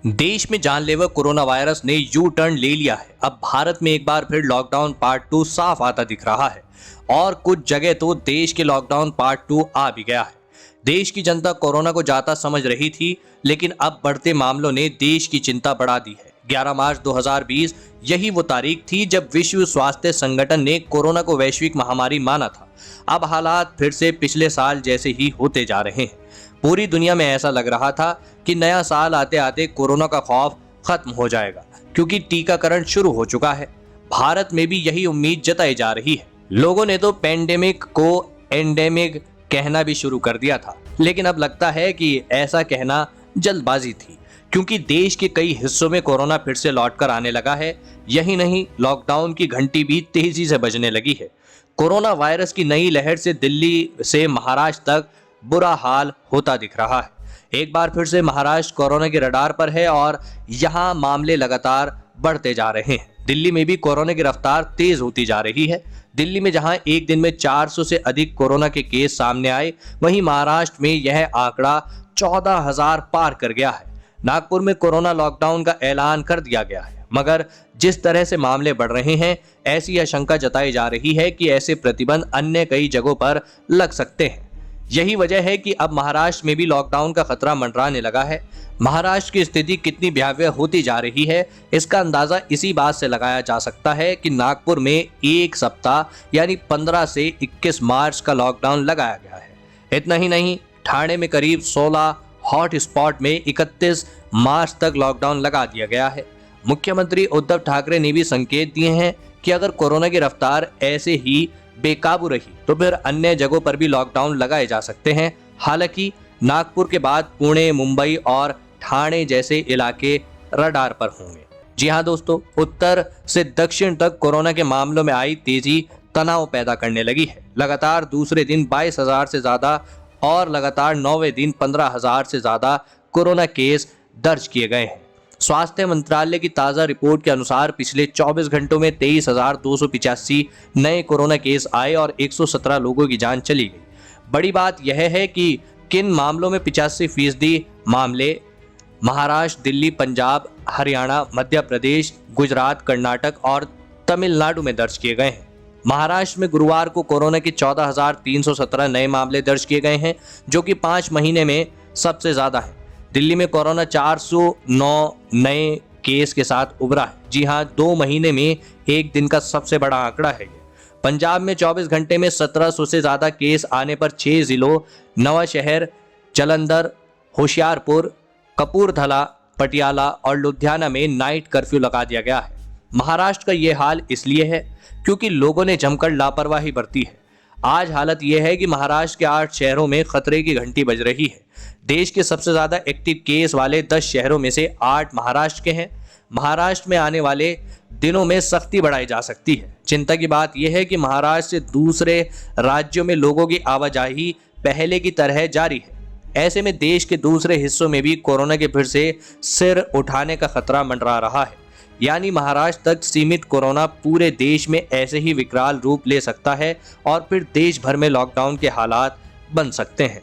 देश में जानलेवा कोरोना वायरस ने यू टर्न ले लिया है। अब भारत में एक बार फिर लॉकडाउन पार्ट 2 साफ आता दिख रहा है और कुछ जगह तो देश के लॉकडाउन पार्ट 2 आ भी गया है। देश की जनता कोरोना को जाता समझ रही थी, लेकिन अब बढ़ते मामलों ने देश की चिंता बढ़ा दी है। 11 मार्च 2020 यही वो तारीख थी जब विश्व स्वास्थ्य संगठन ने कोरोना को वैश्विक महामारी माना था। अब हालात फिर से पिछले साल जैसे ही होते जा रहे हैं। पूरी दुनिया में ऐसा लग रहा था कि नया साल आते आते कोरोना का खौफ खत्म हो जाएगा, क्योंकि टीकाकरण शुरू हो चुका है। भारत में भी यही उम्मीद जताई जा रही है। लोगों ने तो पेंडेमिक को एंडेमिक कहना भी शुरू कर दिया था, लेकिन अब लगता है कि ऐसा कहना जल्दबाजी थी, क्योंकि देश के कई हिस्सों में कोरोना फिर से लौटकर आने लगा है। यही नहीं, लॉकडाउन की घंटी भी तेजी से बजने लगी है। कोरोना वायरस की नई लहर से दिल्ली से महाराष्ट्र तक बुरा हाल होता दिख रहा है। एक बार फिर से महाराष्ट्र कोरोना के रडार पर है और यहाँ मामले लगातार बढ़ते जा रहे हैं। दिल्ली में भी कोरोना की रफ्तार तेज होती जा रही है। दिल्ली में जहां एक दिन में 400 से अधिक कोरोना के केस सामने आए, वहीं महाराष्ट्र में यह आंकड़ा 14,000 पार कर गया है। नागपुर में कोरोना लॉकडाउन का ऐलान कर दिया गया है, मगर जिस तरह से मामले बढ़ रहे हैं, ऐसी आशंका जताई जा रही है कि ऐसे प्रतिबंध अन्य कई जगहों पर लग सकते हैं। यही वजह है कि अब महाराष्ट्र में भी लॉकडाउन का खतरा मंडराने लगा है। महाराष्ट्र की स्थिति कितनी भयावह होती जा रही है, इसका अंदाजा इसी बात से लगाया जा सकता है कि नागपुर में एक सप्ताह यानी 15 से 21 मार्च का लॉकडाउन लगाया गया है। इतना ही नहीं, ठाणे में करीब 16 हॉट स्पॉट में 31 मार्च तक लॉकडाउन लगा दिया गया है। मुख्यमंत्री उद्धव ठाकरे ने भी संकेत दिए हैं कि अगर कोरोना की रफ्तार ऐसे ही बेकाबू रही तो फिर अन्य जगहों पर भी लॉकडाउन लगाए जा सकते हैं। हालांकि नागपुर के बाद पुणे, मुंबई और ठाणे जैसे इलाके रडार पर होंगे। जी हां दोस्तों, उत्तर से दक्षिण तक कोरोना के मामलों में आई तेजी तनाव पैदा करने लगी है। लगातार दूसरे दिन 22,000 से ज्यादा और लगातार 9वें दिन 15,000 से ज्यादा कोरोना केस दर्ज किए गए हैं। स्वास्थ्य मंत्रालय की ताज़ा रिपोर्ट के अनुसार पिछले 24 घंटों में 23,285 नए कोरोना केस आए और 117 लोगों की जान चली गई। बड़ी बात यह है कि किन मामलों में 85% मामले महाराष्ट्र, दिल्ली, पंजाब, हरियाणा, मध्य प्रदेश, गुजरात, कर्नाटक और तमिलनाडु में दर्ज किए गए हैं। महाराष्ट्र में गुरुवार को कोरोना के 14,317 नए मामले दर्ज किए गए हैं, जो कि 5 महीने में सबसे ज्यादा है। दिल्ली में कोरोना 409 नए केस के साथ उभरा है। जी हां, 2 महीने में एक दिन का सबसे बड़ा आंकड़ा है ये। पंजाब में 24 घंटे में 1700 से ज्यादा केस आने पर 6 जिलों नवा शहर, जालंधर, होशियारपुर, कपूरथला, पटियाला और लुधियाना में नाइट कर्फ्यू लगा दिया गया है। महाराष्ट्र का ये हाल इसलिए है क्योंकि लोगों ने जमकर लापरवाही बरती है। आज हालत यह है कि महाराष्ट्र के 8 शहरों में खतरे की घंटी बज रही है। देश के सबसे ज्यादा एक्टिव केस वाले 10 शहरों में से 8 महाराष्ट्र के हैं। महाराष्ट्र में आने वाले दिनों में सख्ती बढ़ाई जा सकती है। चिंता की बात यह है कि महाराष्ट्र से दूसरे राज्यों में लोगों की आवाजाही पहले की तरह जारी है। ऐसे में देश के दूसरे हिस्सों में भी कोरोना के फिर से सिर उठाने का खतरा मंडरा रहा है। यानी महाराष्ट्र तक सीमित कोरोना पूरे देश में ऐसे ही विकराल रूप ले सकता है और फिर देश भर में लॉकडाउन के हालात बन सकते हैं।